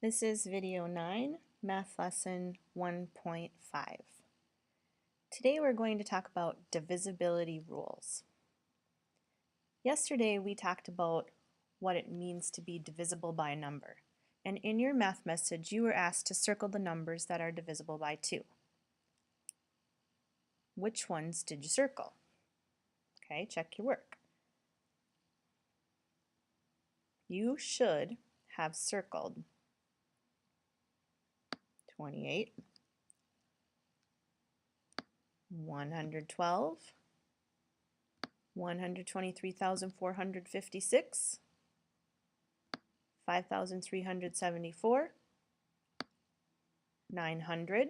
This is video 9, math lesson 1.5. Today we're going to talk about divisibility rules. Yesterday we talked about what it means to be divisible by a number. And in your math message you were asked to circle the numbers that are divisible by 2. Which ones did you circle? Okay, check your work. You should have circled 28, 112, 123,456, 5,374, 900,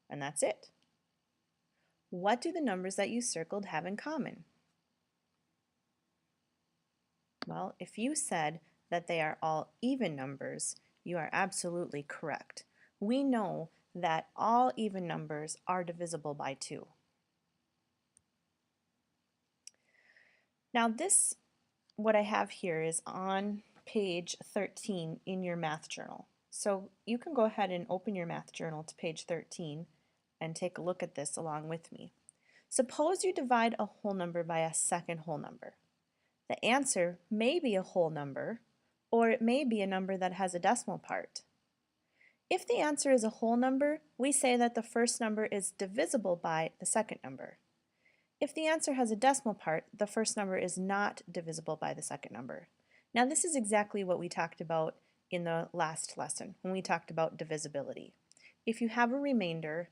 and that's it. What do the numbers that you circled have in common? Well, if you said that they are all even numbers, you are absolutely correct. We know that all even numbers are divisible by 2. Now what I have here is on page 13 in your math journal. So you can go ahead and open your math journal to page 13 and take a look at this along with me. Suppose you divide a whole number by a second whole number. The answer may be a whole number, or it may be a number that has a decimal part. If the answer is a whole number, we say that the first number is divisible by the second number. If the answer has a decimal part, the first number is not divisible by the second number. Now this is exactly what we talked about in the last lesson when we talked about divisibility. If you have a remainder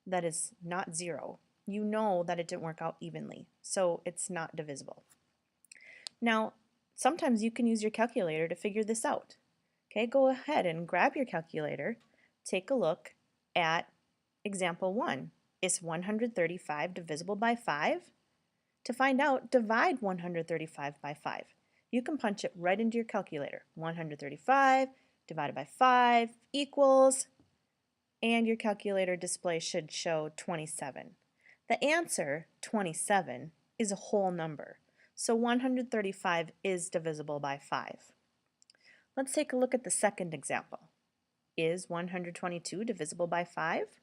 that is not 0, you know that it didn't work out evenly, so it's not divisible. Now, sometimes you can use your calculator to figure this out. Okay, go ahead and grab your calculator, take a look at example 1. Is 135 divisible by 5? To find out, divide 135 by 5. You can punch it right into your calculator. 135 divided by 5 equals, and your calculator display should show 27. The answer, 27, is a whole number. So 135 is divisible by 5. Let's take a look at the second example. Is 122 divisible by 5?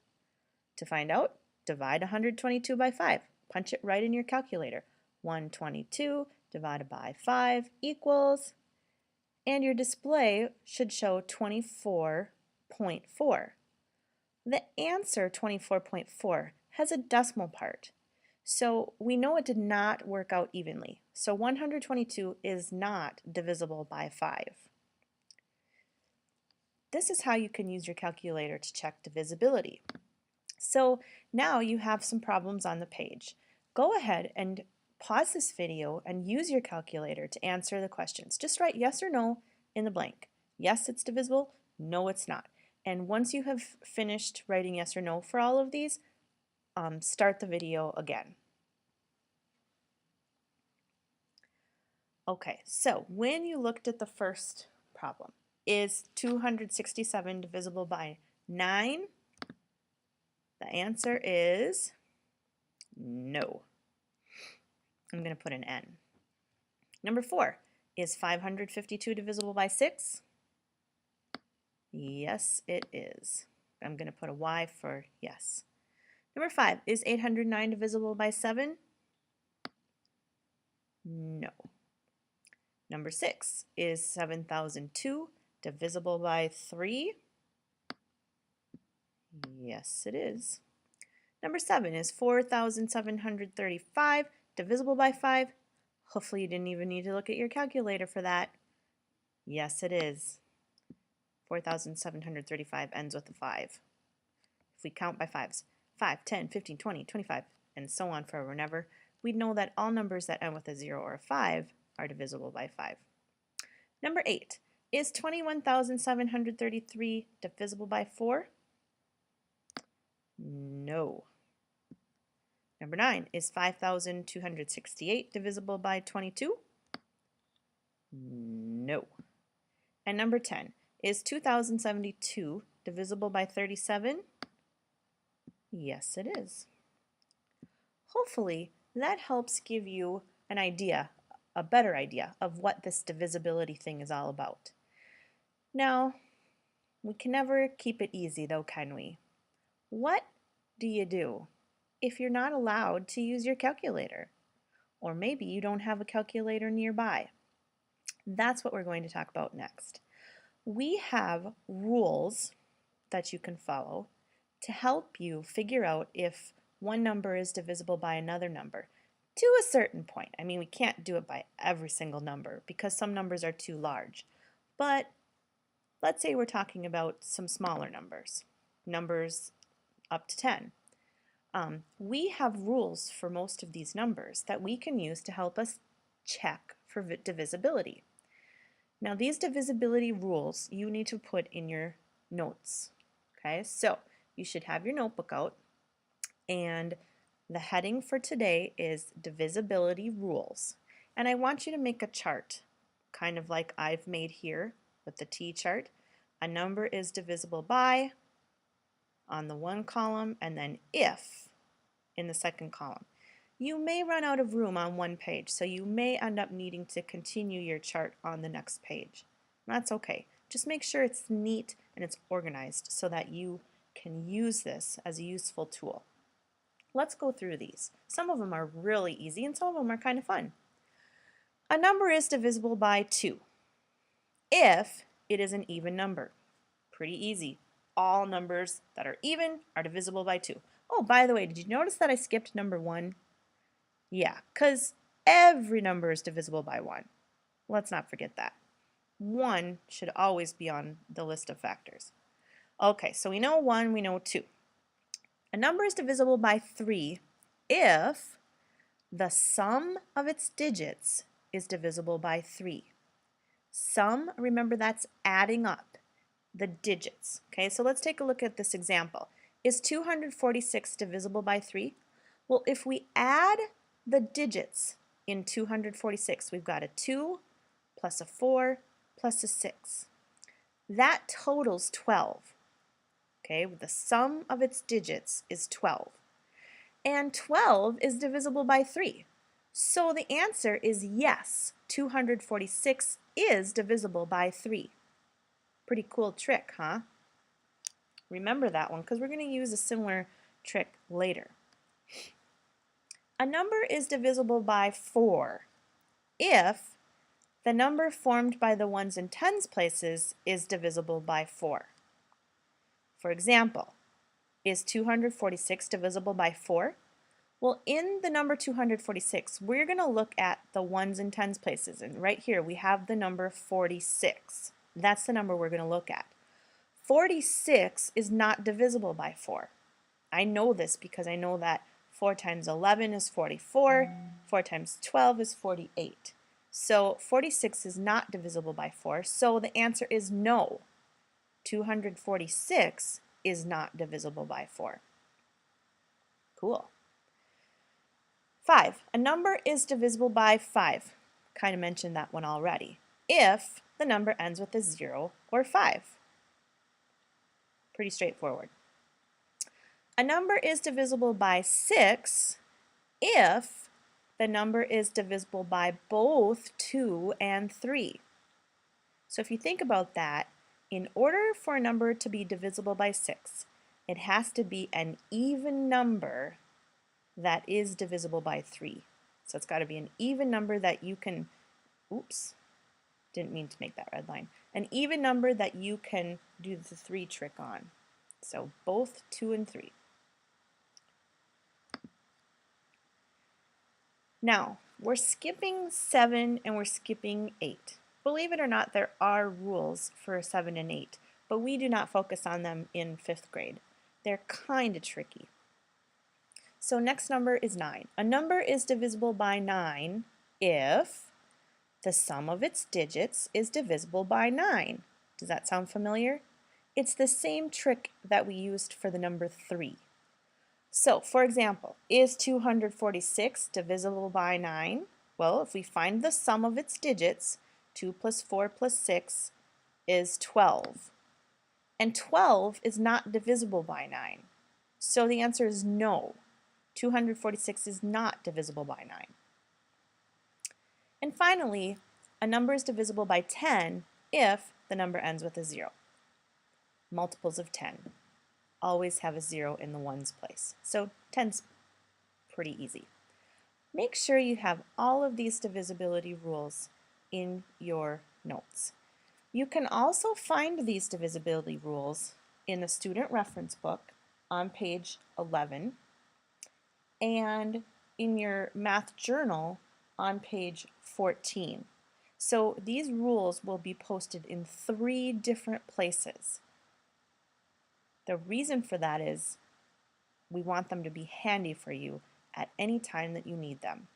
To find out, divide 122 by 5. Punch it right in your calculator. 122 divided by 5 equals, and your display should show 24.4. The answer, 24.4, has a decimal part. So we know it did not work out evenly. So 122 is not divisible by 5. This is how you can use your calculator to check divisibility. So now you have some problems on the page. Go ahead and pause this video and use your calculator to answer the questions. Just write yes or no in the blank. Yes, it's divisible. No, it's not. And once you have finished writing yes or no for all of these, start the video again. Okay, so when you looked at the first problem, is 267 divisible by 9? The answer is no. I'm going to put an N. Number 4, is 552 divisible by 6? Yes, it is. I'm going to put a Y for yes. Number 5, is 809 divisible by 7? No. Number 6, is 7002 divisible by 3? Yes, it is. Number 7, is 4,735 divisible by 5? Hopefully you didn't even need to look at your calculator for that. Yes, it is. 4,735 ends with a 5. If we count by 5s, 5, 10, 15, 20, 25, and so on forever and ever, we'd know that all numbers that end with a 0 or a 5 are divisible by 5. Number 8, is 21,733 divisible by 4? No. Number 9, is 5,268 divisible by 22? No. And number 10, is 2,072 divisible by 37? Yes, it is. Hopefully that helps give you an idea, a better idea of what this divisibility thing is all about. Now, We can never keep it easy though, can we? What do you do if you're not allowed to use your calculator? Or maybe you don't have a calculator nearby. That's what we're going to talk about next. We have rules that you can follow to help you figure out if one number is divisible by another number to a certain point. I mean, we can't do it by every single number because some numbers are too large. But let's say we're talking about some smaller numbers, numbers up to 10. We have rules for most of these numbers that we can use to help us check for divisibility. Now these divisibility rules you need to put in your notes. Okay, so you should have your notebook out, and the heading for today is Divisibility Rules. And I want you to make a chart, kind of like I've made here with the T-chart. A number is divisible by on the one column, and then if in the second column. You may run out of room on one page, so you may end up needing to continue your chart on the next page. That's okay. Just make sure it's neat and it's organized so that you can use this as a useful tool. Let's go through these. Some of them are really easy and some of them are kind of fun. A number is divisible by 2 if it is an even number. Pretty easy. All numbers that are even are divisible by 2. Oh, by the way, did you notice that I skipped number 1? Yeah, because every number is divisible by 1. Let's not forget that. 1 should always be on the list of factors. Okay, so we know 1, we know 2. A number is divisible by 3 if the sum of its digits is divisible by 3. Sum, remember that's adding up the digits. Okay, so let's take a look at this example. Is 246 divisible by 3? Well, if we add the digits in 246, we've got a 2 plus a 4 plus a 6. That totals 12. Okay, the sum of its digits is 12. And 12 is divisible by 3. So the answer is yes, 246 is divisible by 3. Pretty cool trick, huh? Remember that one because we're going to use a similar trick later. A number is divisible by 4 if the number formed by the ones and tens places is divisible by 4. For example, is 246 divisible by 4? Well, in the number 246, we're going to look at the ones and tens places. And right here, we have the number 46. That's the number we're going to look at. 46 is not divisible by 4. I know this because I know that 4 times 11 is 44, 4 times 12 is 48. So 46 is not divisible by 4, so the answer is no. 246 is not divisible by 4. Cool. 5. A number is divisible by 5. Kind of mentioned that one already. If the number ends with a 0 or 5. Pretty straightforward. A number is divisible by 6 if the number is divisible by both 2 and 3. So if you think about that, in order for a number to be divisible by 6, it has to be an even number that is divisible by 3. So it's got to be an even number that you can, oops, didn't mean to make that red line, an even number that you can do the 3 trick on. So both 2 and 3. Now, we're skipping 7 and we're skipping 8. Believe it or not, there are rules for 7 and 8, but we do not focus on them in 5th grade. They're kind of tricky. So next number is 9. A number is divisible by 9 if the sum of its digits is divisible by 9. Does that sound familiar? It's the same trick that we used for the number 3. So, for example, is 246 divisible by 9? Well, if we find the sum of its digits, 2 plus 4 plus 6 is 12. And 12 is not divisible by 9. So the answer is no. 246 is not divisible by 9. And finally, a number is divisible by 10 if the number ends with a 0. multiples of 10. Always have a 0 in the ones place. So 10's pretty easy. Make sure you have all of these divisibility rules in your notes. You can also find these divisibility rules in the student reference book on page 11 and in your math journal on page 14. So these rules will be posted in 3 different places. The reason for that is we want them to be handy for you at any time that you need them.